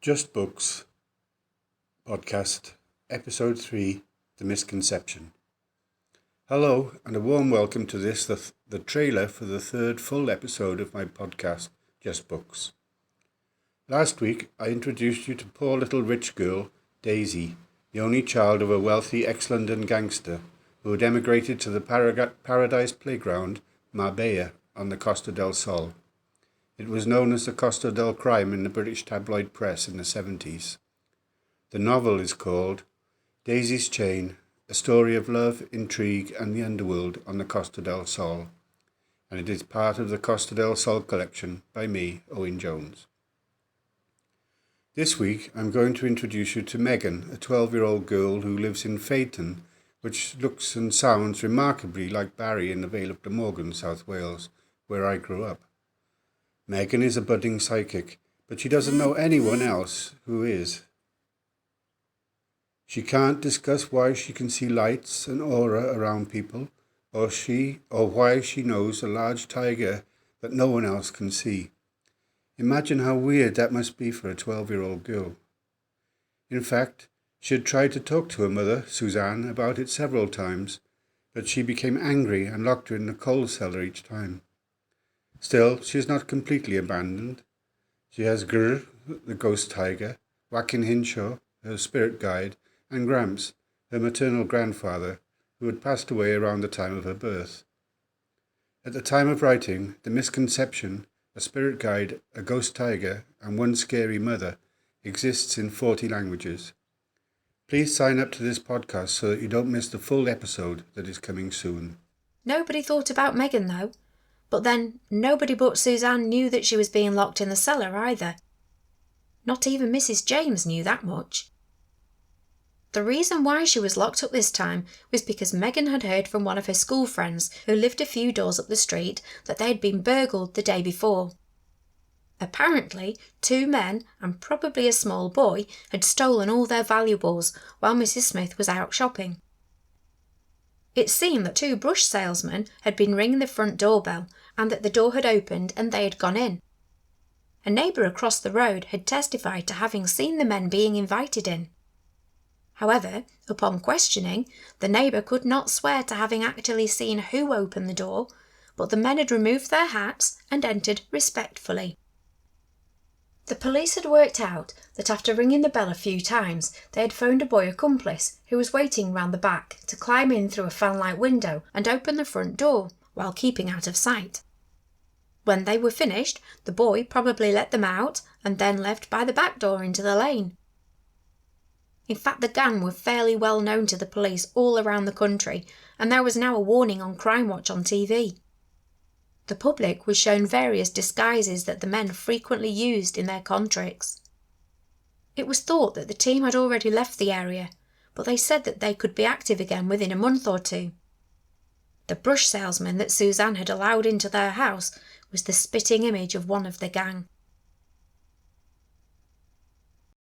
Just Books Podcast, Episode 3, The Misconception. Hello, and a warm welcome to this, the trailer for the third full episode of my podcast, Just Books. Last week, I introduced you to poor little rich girl, Daisy, the only child of a wealthy ex-London gangster who had emigrated to the paradise playground, Marbella, on the Costa del Sol. It was known as the Costa del Crime in the British tabloid press in the 70s. The novel is called Daisy's Chain, a story of love, intrigue and the underworld on the Costa del Sol, and it is part of the Costa del Sol collection by me, Owen Jones. This week I'm going to introduce you to Megan, a 12-year-old girl who lives in Feyton, which looks and sounds remarkably like Barry in the Vale of Glamorgan, South Wales, where I grew up. Megan is a budding psychic, but she doesn't know anyone else who is. She can't discuss why she can see lights and aura around people, or why she knows a large tiger that no one else can see. Imagine how weird that must be for a 12-year-old girl. In fact, she had tried to talk to her mother, Suzanne, about it several times, but she became angry and locked her in the coal cellar each time. Still, she is not completely abandoned. She has Grr, the ghost tiger, Wakin Hinshaw, her spirit guide, and Gramps, her maternal grandfather, who had passed away around the time of her birth. At the time of writing, The Misconception, a spirit guide, a ghost tiger, and one scary mother exists in 40 languages. Please sign up to this podcast so that you don't miss the full episode that is coming soon. Nobody thought about Megan, though. But then, nobody but Suzanne knew that she was being locked in the cellar either. Not even Mrs. James knew that much. The reason why she was locked up this time was because Megan had heard from one of her school friends who lived a few doors up the street that they had been burgled the day before. Apparently, 2 men and probably a small boy had stolen all their valuables while Mrs. Smith was out shopping. It seemed that 2 brush salesmen had been ringing the front doorbell and that the door had opened and they had gone in. A neighbour across the road had testified to having seen the men being invited in. However, upon questioning, the neighbour could not swear to having actually seen who opened the door, but the men had removed their hats and entered respectfully. The police had worked out that after ringing the bell a few times, they had phoned a boy accomplice who was waiting round the back to climb in through a fanlight window and open the front door while keeping out of sight. When they were finished, the boy probably let them out and then left by the back door into the lane. In fact, the gang were fairly well known to the police all around the country, and there was now a warning on Crime Watch on TV. The public was shown various disguises that the men frequently used in their con tricks. It was thought that the team had already left the area, but they said that they could be active again within a month or 2. The brush salesman that Suzanne had allowed into their house was the spitting image of one of the gang.